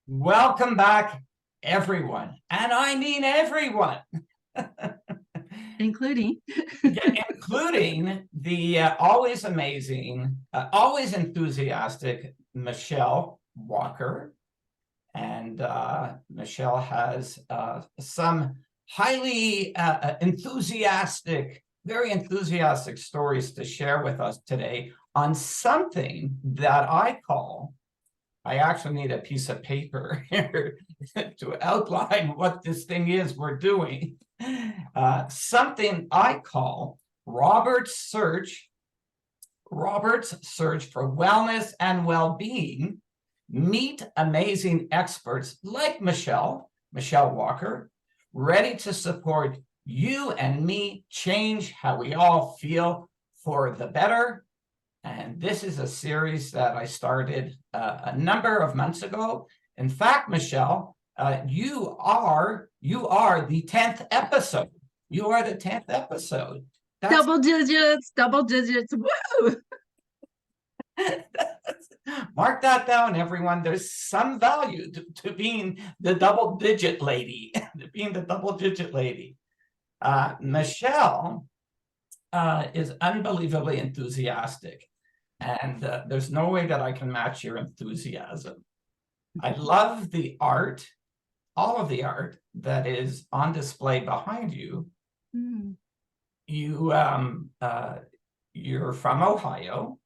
Welcome back, everyone. And I mean everyone, including including the always amazing, always enthusiastic Michelle Walker. And Michelle has some highly enthusiastic, very enthusiastic stories to share with us today on something that I actually need a piece of paper here to outline what this thing is we're doing. Something I call Robert's search for wellness and well-being. Meet amazing experts like Michelle Walker, ready to support you and me change how we all feel for the better. And this is a series that I started a number of months ago. In fact, Michelle, you are the 10th episode. You are the 10th episode. That's double digits. Woo! Mark that down, everyone. There's some value to being the double digit lady, Michelle is unbelievably enthusiastic. And there's no way that I can match your enthusiasm. I love the art, all of the art that is on display behind you. Mm. You're from Ohio,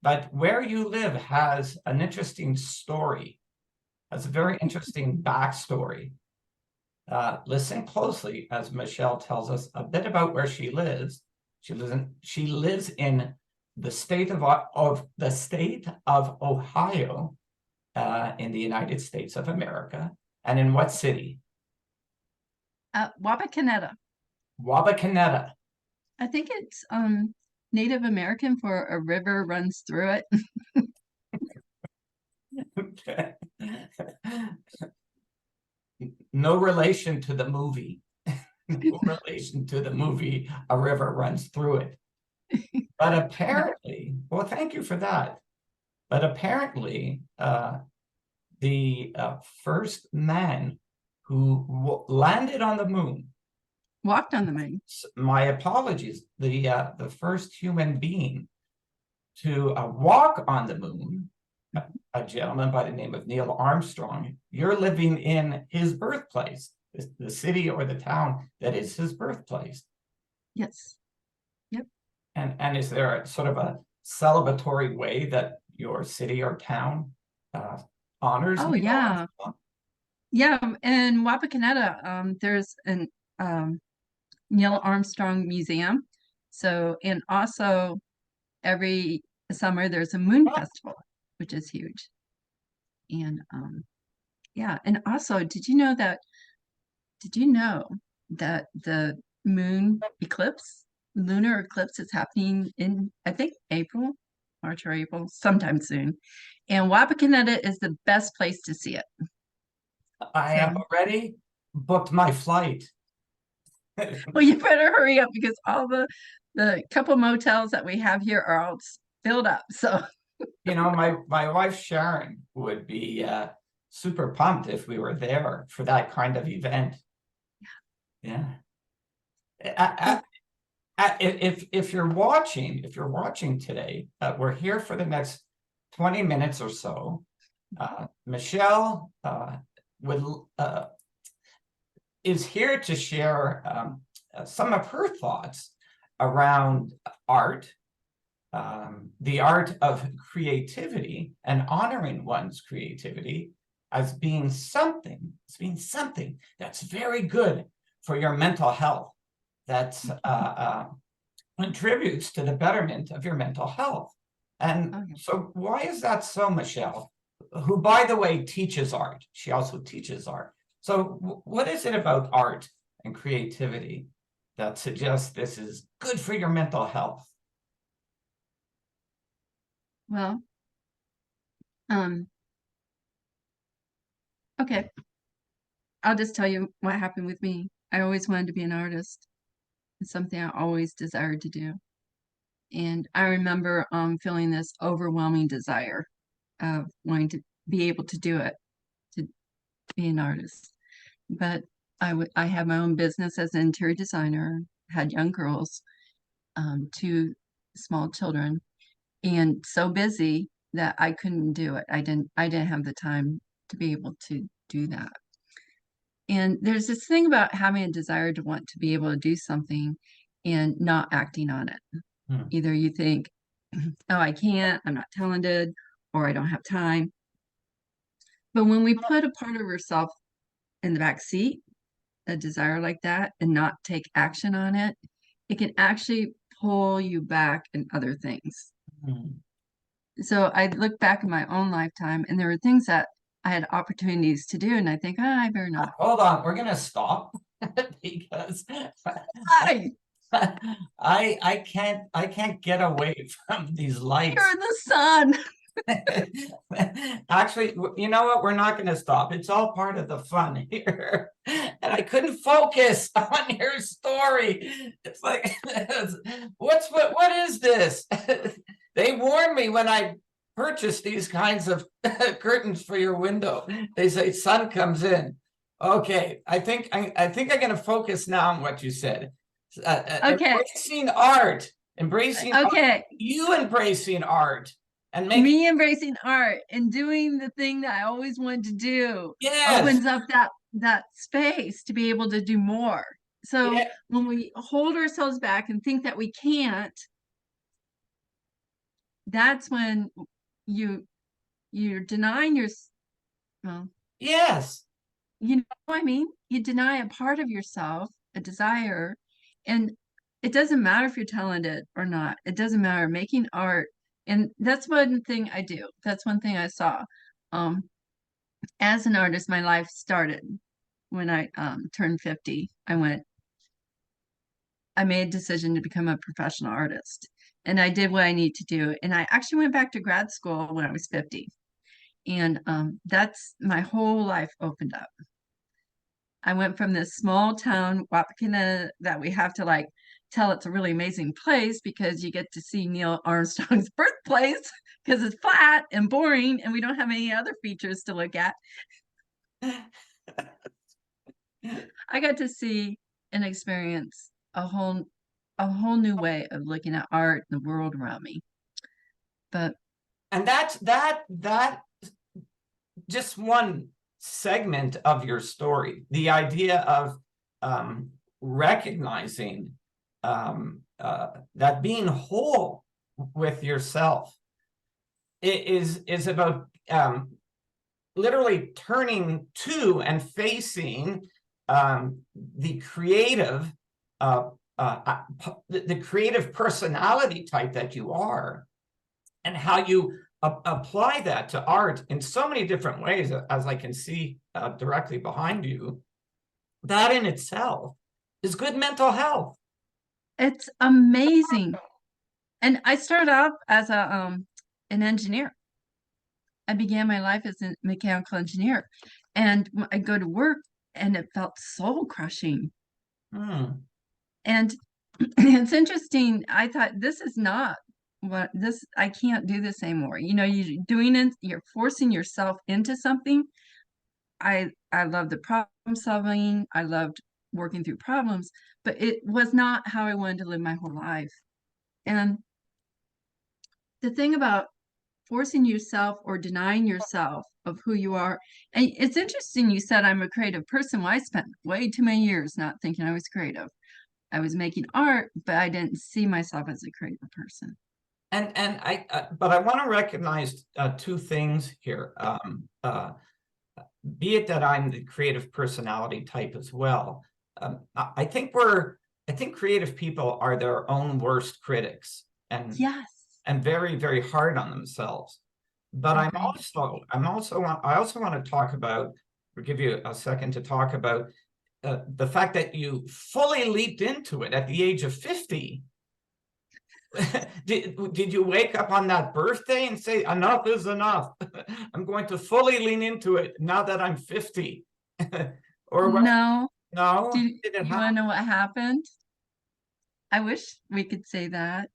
but where you live has an interesting story, has a very interesting backstory. Listen closely as Michelle tells us a bit about where she lives. She lives in the state of Ohio, in the United States of America. And in what city? Wapakoneta. Wapakoneta. I think it's Native American for a river runs through it. Okay. No relation to the movie. No relation to the movie A River Runs Through It. But apparently, well, thank you for that. But apparently, the first man who landed on the moon, walked on the moon. My apologies, the first human being to walk on the moon, a gentleman by the name of Neil Armstrong. You're living in his birthplace, the city or the town that is his birthplace. Yes. Yep. And is there a sort of a celebratory way that your city or town honors? Oh, Neil yeah. Armstrong? Yeah, in Wapakoneta, there's an Neil Armstrong Museum. So, and also every summer there's a moon festival, which is huge. And yeah, and also, did you know that the moon eclipse, lunar eclipse is happening in, I think, March or April, sometime soon. And Wapakoneta is the best place to see it. I have already booked my flight. Well, you better hurry up because all the couple motels that we have here are all filled up. So You know, my wife Sharon would be super pumped if we were there for that kind of event. Yeah. If you're watching today, we're here for the next 20 minutes or so. Michelle is here to share some of her thoughts around art, the art of creativity and honoring one's creativity as being something that's very good for your mental health, that contributes to the betterment of your mental health. And so why is that so, Michelle, who, by the way, teaches art? She also teaches art. So what is it about art and creativity that suggests this is good for your mental health? well, okay. I'll just tell you what happened with me. I always wanted to be an artist. It's something I always desired to do. And I remember feeling this overwhelming desire of wanting to be able to do it, to be an artist. But I had my own business as an interior designer, had young girls, two small children, and so busy that I couldn't do it. I didn't have the time to be able to do that. And there's this thing about having a desire to want to be able to do something and not acting on it. Hmm. Either you think, oh, I can't, I'm not talented, or I don't have time. But when we put a part of ourselves in the back seat, a desire like that, and not take action on it, it can actually pull you back in other things. Hmm. So I look back in my own lifetime, and there were things that I had opportunities to do, and I think, oh, I better not. Hold on, we're gonna stop because Hi, I can't get away from these lights. you're in the sun. Actually, you know what? We're not going to stop. It's all part of the fun here. And I couldn't focus on your story. It's like, what is this? They warned me when I purchased these kinds of curtains for your window. They say sun comes in. Okay, I think I'm going to focus now on what you said. Okay. Embracing art, embracing art, Okay. you embracing art. And make Me embracing art and doing the thing that I always wanted to do yes, opens up that space to be able to do more. So yeah, when we hold ourselves back and think that we can't, that's when you're denying your, well, yes, you know what I mean? You deny a part of yourself, a desire, and it doesn't matter if you're talented or not. It doesn't matter. Making art, and that's one thing I do. That's one thing I saw. Um, as an artist, my life started when I turned 50. I made a decision to become a professional artist, and I did what I need to do. And I actually went back to grad school when I was 50, and that's my whole life opened up. I went from this small town, Wapakoneta, that we have to like tell it's a really amazing place because you get to see Neil Armstrong's birthplace because it's flat and boring and we don't have any other features to look at. I got to see and experience a whole new way of looking at art and the world around me. But and that just one segment of your story. The idea of recognizing that being whole with yourself is about literally turning to and facing the creative the creative personality type that you are, and how you apply that to art in so many different ways, as I can see directly behind you. That in itself is good mental health. it's amazing. And I started off as an engineer. I began my life as a mechanical engineer, and I go to work and it felt soul crushing. Hmm. And it's interesting. I thought this is not what this, I can't do this anymore. You know, you're doing it, you're forcing yourself into something. I love the problem solving. I loved working through problems, but it was not how I wanted to live my whole life. And the thing about forcing yourself or denying yourself of who you are. And it's interesting you said I'm a creative person. Well, I spent way too many years not thinking I was creative. I was making art, but I didn't see myself as a creative person. And but I want to recognize two things here. Be it that I'm the creative personality type as well. I think creative people are their own worst critics, and Yes. very, very hard on themselves. But I also want to talk about, or give you a second to talk about the fact that you fully leaped into it at the age of 50. Did you wake up on that birthday and say, enough is enough? I'm going to fully lean into it now that I'm 50. Or what? No. No? Do Did it you want to know what happened? I wish we could say that.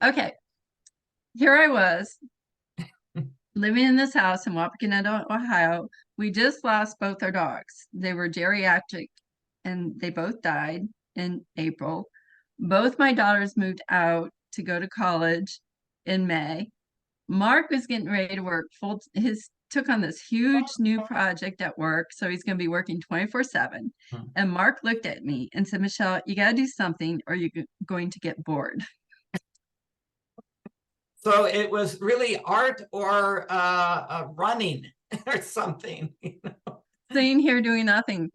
Okay. Here I was living in this house in Wapakoneta, Ohio. We just lost both our dogs. They were geriatric and they both died in April. Both my daughters moved out to go to college in May. Mark was getting ready to work his took on this huge new project at work, so he's going to be working 24/7. Hmm. And Mark looked at me and said, "Michelle, you got to do something or you're going to get bored." So it was really art or running or something. Sitting here doing nothing.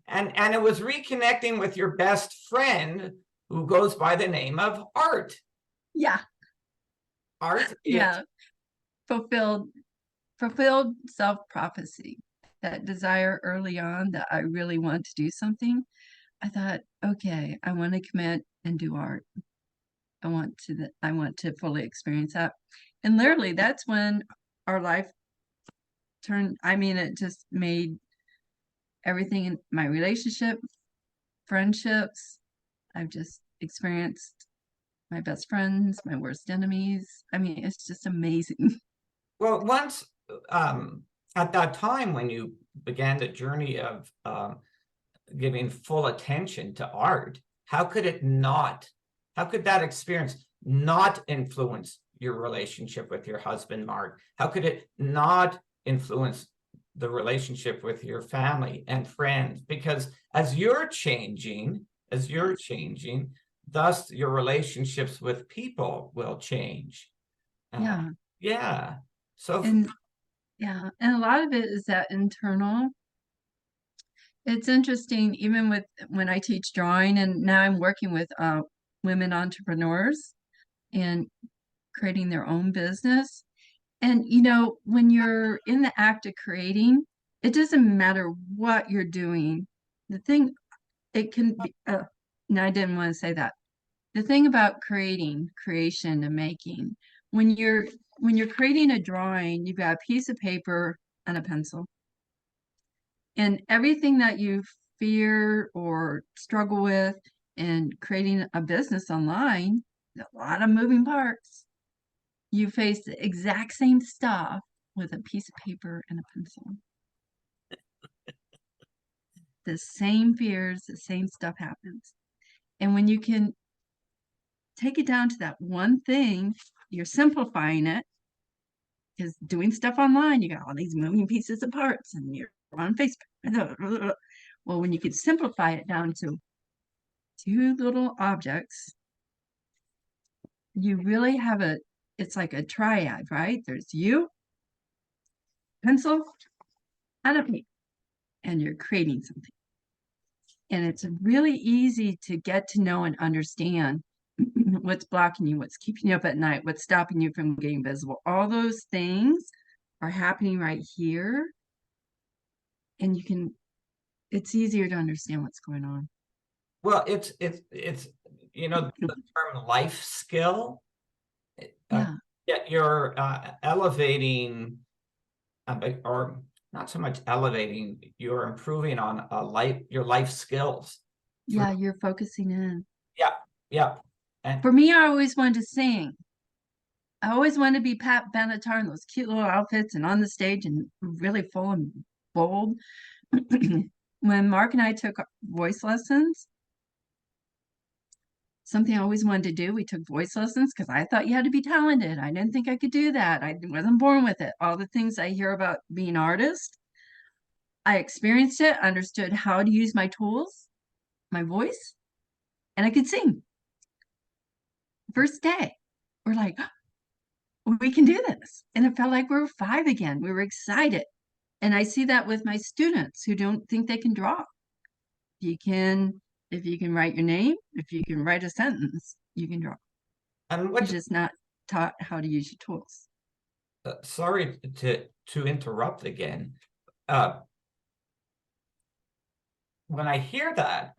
And it was reconnecting with your best friend who goes by the name of Art. Yeah. Art. Yeah. Fulfilled self-prophecy, that desire early on that I really want to do something. I thought, okay, I want to commit and do art. I want to fully experience that. And literally that's when our life turned, I mean, it just made everything in my relationship, friendships. I've just experienced my best friends, my worst enemies. I mean, it's just amazing. Well, once at that time when you began the journey of giving full attention to art, how could that experience not influence your relationship with your husband, Mark? How could it not influence the relationship with your family and friends? Because as you're changing, thus your relationships with people will change. Yeah. Yeah. So And yeah, and a lot of it is that internal. It's interesting, even with when I teach drawing, and now I'm working with women entrepreneurs and creating their own business. And you know, when you're in the act of creating, it doesn't matter what you're doing. The thing, it can be, no, I didn't want to say that. The thing about creation and making, when you're creating a drawing, you've got a piece of paper and a pencil. And everything that you fear or struggle with in creating a business online, a lot of moving parts. You face the exact same stuff with a piece of paper and a pencil. The same fears, the same stuff happens. And when you can take it down to that one thing, you're simplifying it. Because doing stuff online, you got all these moving pieces of parts and you're on Facebook. Well, when you can simplify it down to two little objects, you really have it's like a triad, right? There's you, pencil, and a paper, and you're creating something. And it's really easy to get to know and understand what's blocking you, what's keeping you up at night, what's stopping you from getting visible. All those things are happening right here. And it's easier to understand what's going on. well, it's the term life skill. Yeah. Yeah, you're elevating, or not so much elevating. You're improving on your life skills. Yeah, you're focusing in. Yeah, yeah, and For me, I always wanted to sing. I always wanted to be Pat Benatar in those cute little outfits and on the stage and really full and bold. When Mark and I took voice lessons, something I always wanted to do, we took voice lessons because I thought you had to be talented. I didn't think I could do that. I wasn't born with it. All the things I hear about being an artist, I experienced it, understood how to use my tools, my voice, and I could sing. First day, we're like, we can do this. And it felt like we were 5 again. We were excited. And I see that with my students who don't think they can draw. If you can write your name, if you can write a sentence, you can draw. and You're just not taught how to use your tools. sorry to interrupt again. Uh, when I hear that,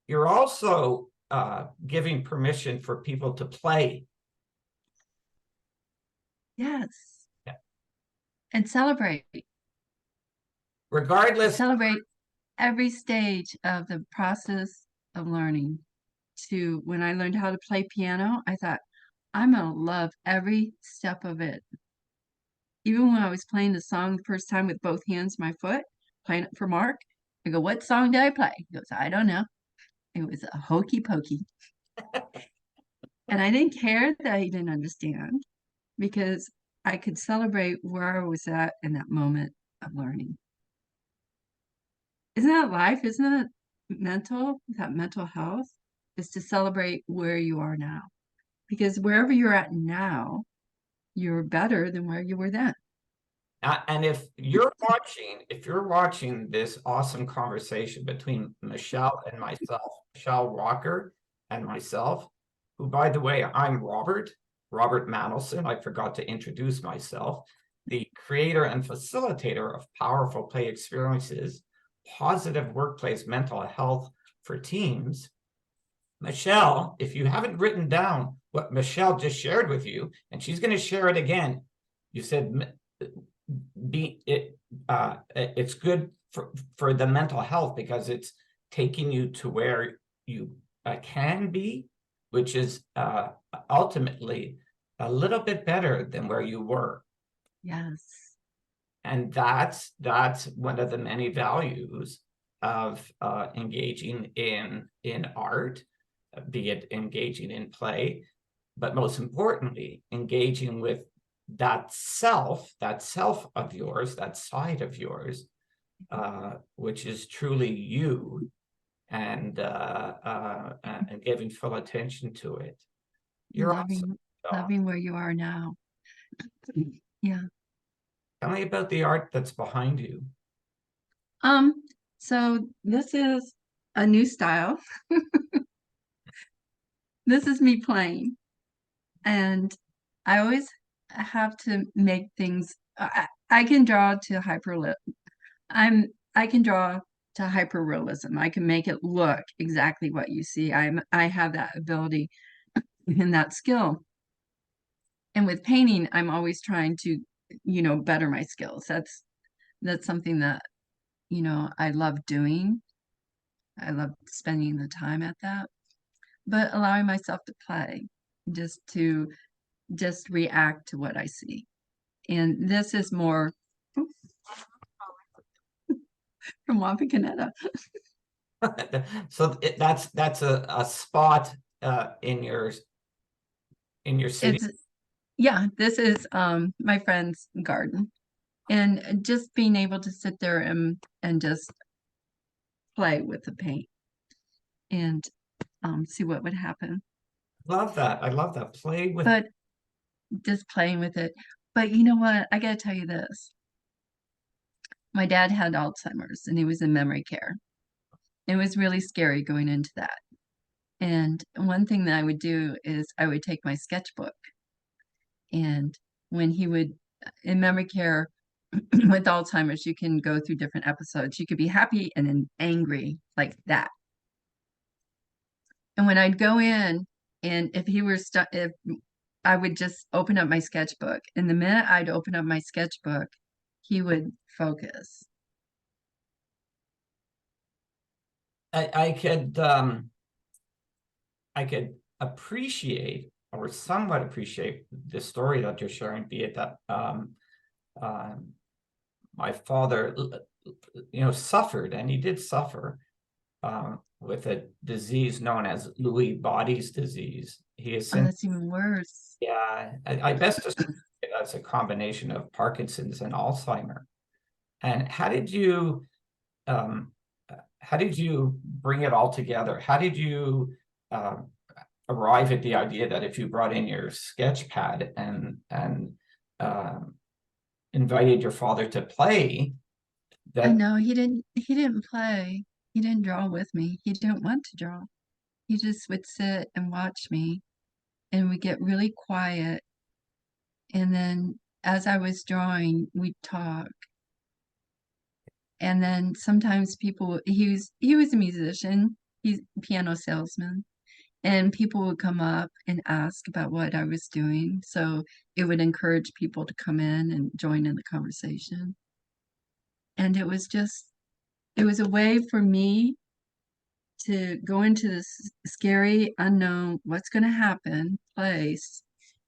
you're also giving permission for people to play. Yes. Yeah. And celebrate. Regardless. Celebrate every stage of the process of learning. When I learned how to play piano, I thought, I'm gonna love every step of it. Even when I was playing the song the first time with both hands, my foot, playing it for Mark, I go, "What song did I play?" He goes, "I don't know. It was a hokey pokey." And I didn't care that he didn't understand because I could celebrate where I was at in that moment of learning. Isn't that life? Isn't that mental health is to celebrate where you are now? Because wherever you're at now, you're better than where you were then. And if you're watching this awesome conversation between Michelle and myself, Michelle Walker and myself, who, by the way, I'm Robert Mandelson. I forgot to introduce myself, the creator and facilitator of Powerful Play Experiences, positive workplace mental health for teams. Michelle, if you haven't written down what Michelle just shared with you, and she's going to share it again, you said it's good for the mental health because it's taking you to where you can be, which is ultimately a little bit better than where you were. Yes. And that's one of the many values of engaging in art, be it engaging in play, but most importantly, engaging with that self of yours, that side of yours, which is truly you, and giving full attention to it. You're awesome. Loving where you are now. Yeah. Tell me about the art that's behind you. So this is a new style. This is me playing. And I always have to make things I can draw to I can draw to hyperrealism. I can make it look exactly what you see. I have that ability and that skill. And with painting, I'm always trying to, better my skills. That's something that, I love doing. I love spending the time at that, but allowing myself to play, to just react to what I see. And this is more from Wapakoneta. So that's a spot in your city. It's yeah, this is my friend's garden. And just being able to sit there and just play with the paint and see what would happen. Love that. I love that. Play with. But just playing with it. But you know what? I gotta tell you this. My dad had Alzheimer's and he was in memory care. It was really scary going into that. And one thing that I would do is I would take my sketchbook and when he would in memory care with Alzheimer's, you can go through different episodes. You could be happy and then angry like that. And when I'd go in and if he were stuck, if I would just open up my sketchbook, and the minute I'd open up my sketchbook, he would focus. I could appreciate or somewhat appreciate the story that you're sharing, be it that my father, suffered, and he did suffer with a disease known as Lewy body's disease. He is Oh, that's even worse. yeah, I best describe it as a combination of Parkinson's and Alzheimer. And how did you bring it all together? How did you arrive at the idea that if you brought in your sketch pad and invited your father to play, I that know he didn't play. He didn't draw with me. He didn't want to draw. He just would sit and watch me and we get really quiet. And then as I was drawing, we'd talk. And then sometimes he was a musician. He's a piano salesman. And people would come up and ask about what I was doing. So it would encourage people to come in and join in the conversation. And it was a way for me to go into this scary, unknown, what's going to happen place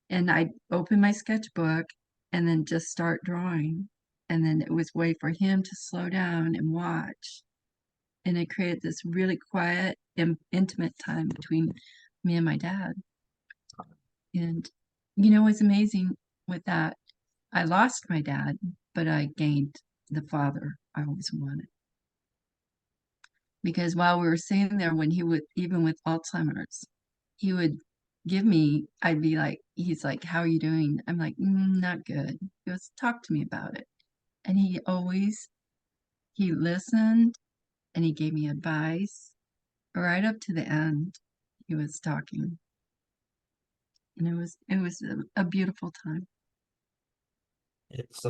And I'd open my sketchbook and then just start drawing. And then it was way for him to slow down and watch. And it created this really quiet, intimate time between me and my dad. And, what's amazing with that, I lost my dad, but I gained the father I always wanted. Because while we were sitting there, when he would, even with Alzheimer's, he would give me, I'd be like, he's like, how are you doing? I'm like, not good. He goes, talk to me about it. And he listened and he gave me advice right up to the end. He was talking. And it was a beautiful time. It's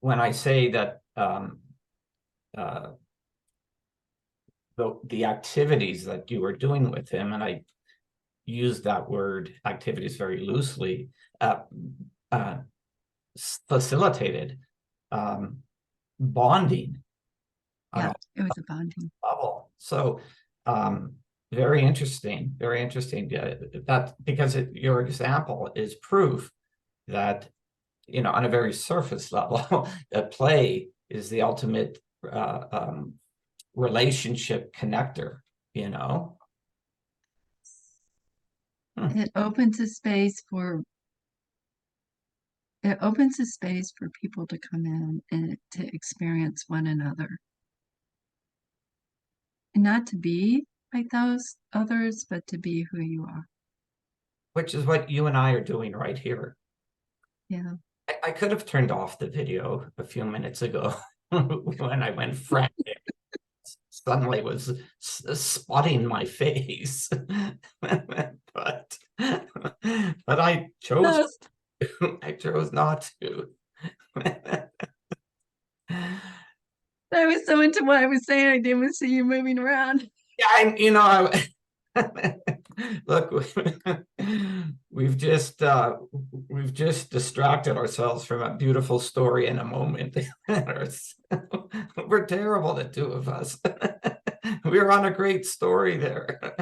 when I say that the activities that you were doing with him, and I use that word activities very loosely, facilitated bonding on Yeah, a it was a bonding. level. So very interesting, very interesting. That because your example is proof that, on a very surface level, that play is the ultimate relationship connector, It opens a space for people to come in and to experience one another. And not to be like those others, but to be who you are. Which is what you and I are doing right here. Yeah. I could have turned off the video a few minutes ago when I went frantic. Suddenly was spotting my face, but I chose not to. I was so into what I was saying, I didn't see you moving around. Yeah, look, we've just distracted ourselves from a beautiful story in a moment. We're terrible, the two of us. We're on a great story there.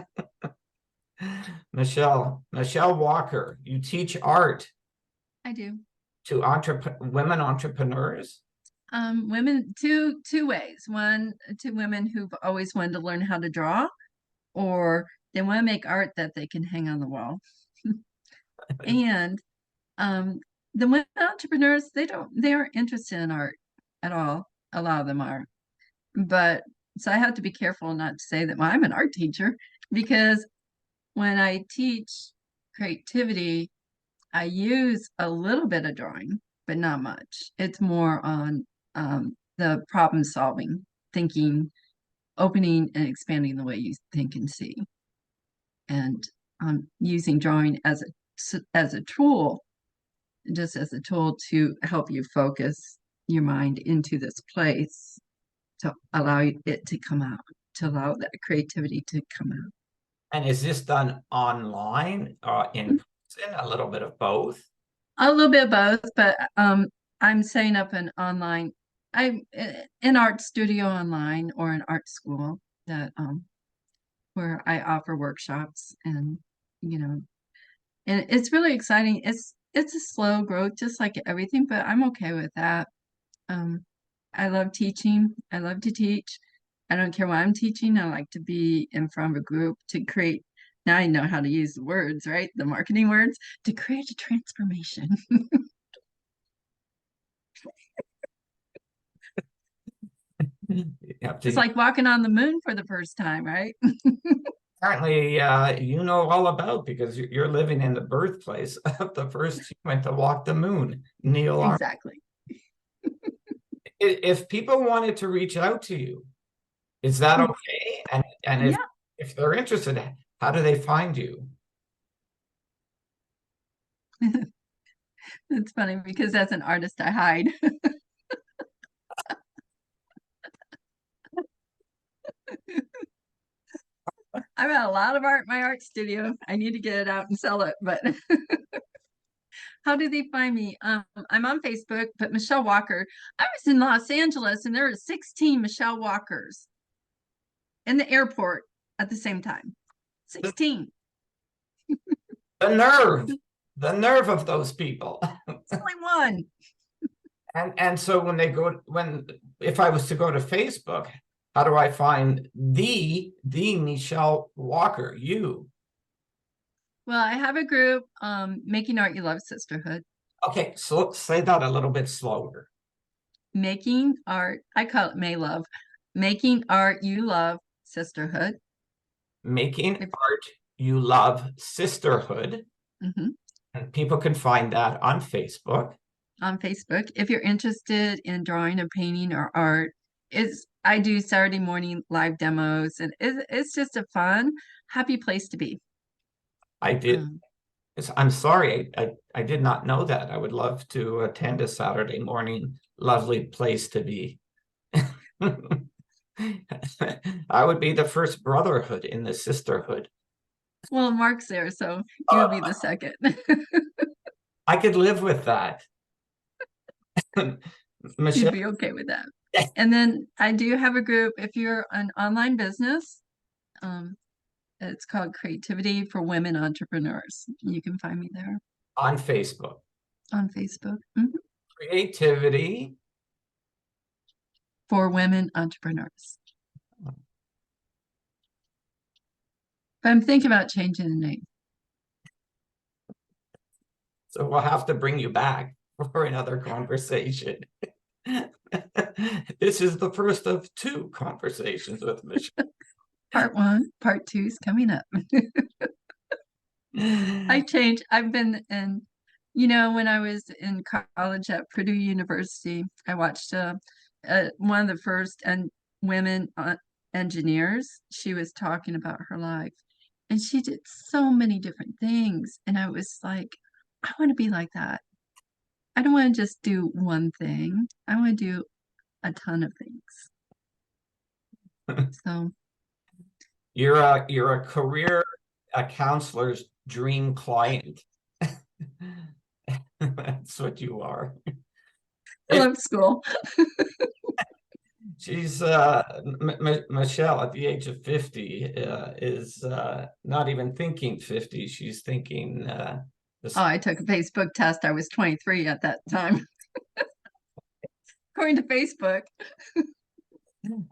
Michelle Walker, you teach art. I do. To women entrepreneurs? Women, two ways. One, to women who've always wanted to learn how to draw, or they want to make art that they can hang on the wall. And the women entrepreneurs, they aren't interested in art at all. A lot of them are. But so I have to be careful not to say that, well, I'm an art teacher, because when I teach creativity, I use a little bit of drawing, but not much. It's more on the problem solving, thinking, opening and expanding the way you think and see, and using drawing as a tool, just as a tool to help you focus your mind into this place to allow it to come out, to allow that creativity to come out. And is this done online or in person? A little bit of both? A little bit of both, but I'm setting up an online, an art studio online or an art school that where I offer workshops, and and it's really exciting. It's a slow growth, just like everything, but I'm okay with that. I love teaching. I love to teach. I don't care what I'm teaching. I like to be in front of a group to create. Now I know how to use the words, right? The marketing words to create a transformation. It's like walking on the moon for the first time, right? Apparently, you know all about, because you're living in the birthplace of the first human to walk the moon, Neil Armstrong. Exactly. If people wanted to reach out to you, is that okay? And Yeah, if they're interested, how do they find you? it's funny because as an artist, I hide. I've got a lot of art in my art studio. I need to get it out and sell it, but how do they find me? I'm on Facebook, but Michelle Walker. I was in Los Angeles and there were 16 Michelle Walkers in the airport at the same time. 16. The nerve of those people. It's only one. And so if I was to go to Facebook, how do I find the Michelle Walker, you? Well, I have a group, Making Art You Love Sisterhood. Okay, so say that a little bit slower. Making Art, I call it May Love. Making Art You Love Sisterhood. Making Art You Love Sisterhood. Mm-hmm. And people can find that on Facebook. On Facebook. If you're interested in drawing or painting or art, I do Saturday morning live demos, and it's just a fun, happy place to be. I did. I'm sorry, I did not know that. I would love to attend a Saturday morning. Lovely place to be. I would be the first brotherhood in the sisterhood. Well, Mark's there, so you'll be the second. I could live with that. Michelle? You'd be okay with that. And then I do have a group. If you're an online business, it's called Creativity for Women Entrepreneurs. You can find me there. On Facebook. On Facebook. Mm-hmm. Creativity for Women Entrepreneurs. But I'm thinking about changing the name. So we'll have to bring you back for another conversation. This is the first of 2 conversations with Michelle. Part 1, part 2 is coming up. I've been in, when I was in college at Purdue University, I watched one of the first women engineers. She was talking about her life, and she did so many different things. And I was like, I want to be like that. I don't want to just do one thing. I want to do a ton of things. So you're a career counselor's dream client. That's what you are. I love school. She's Michelle at the age of 50 is not even thinking 50. She's thinking I took a Facebook test. I was 23 at that time. According to Facebook.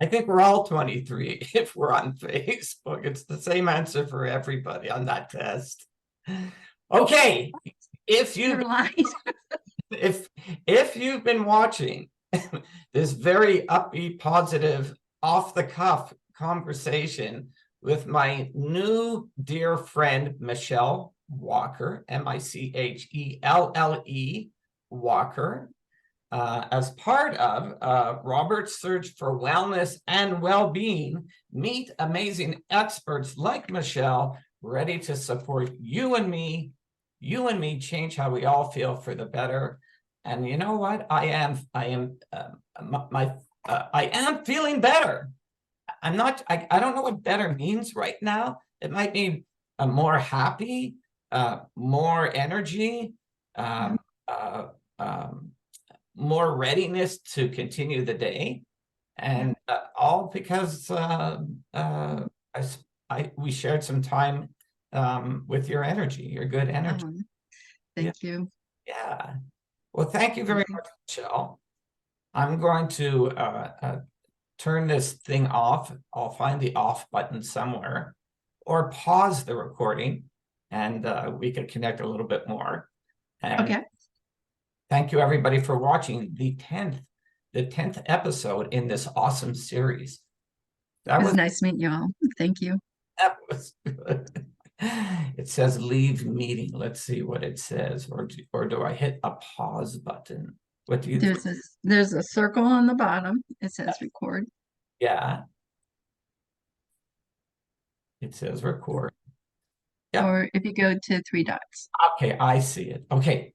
I think we're all 23 if we're on Facebook. It's the same answer for everybody on that test. Okay, if you've been watching this very upbeat, positive, off the cuff conversation with my new dear friend Michelle Walker, Michelle Walker, as part of Robert's search for wellness and well-being. Meet amazing experts like Michelle, ready to support you and me change how we all feel for the better. And you know what? I am feeling better. I don't know what better means right now. It might mean more happy, more energy, more readiness to continue the day, and all because we shared some time with your energy, your good energy. Thank you. Yeah. Well, thank you very much, Michelle. I'm going to turn this thing off. I'll find the off button somewhere, or pause the recording, and we can connect a little bit more. And okay. Thank you, everybody, for watching the 10th episode in this awesome series. It was nice meeting you all. Thank you. That was good. It says leave meeting. Let's see what it says. Or do I hit a pause button? What do you think? There's a circle on the bottom. It says record. Yeah. It says record. Yeah. Or if you go to 3 dots. Okay, I see it. Okay.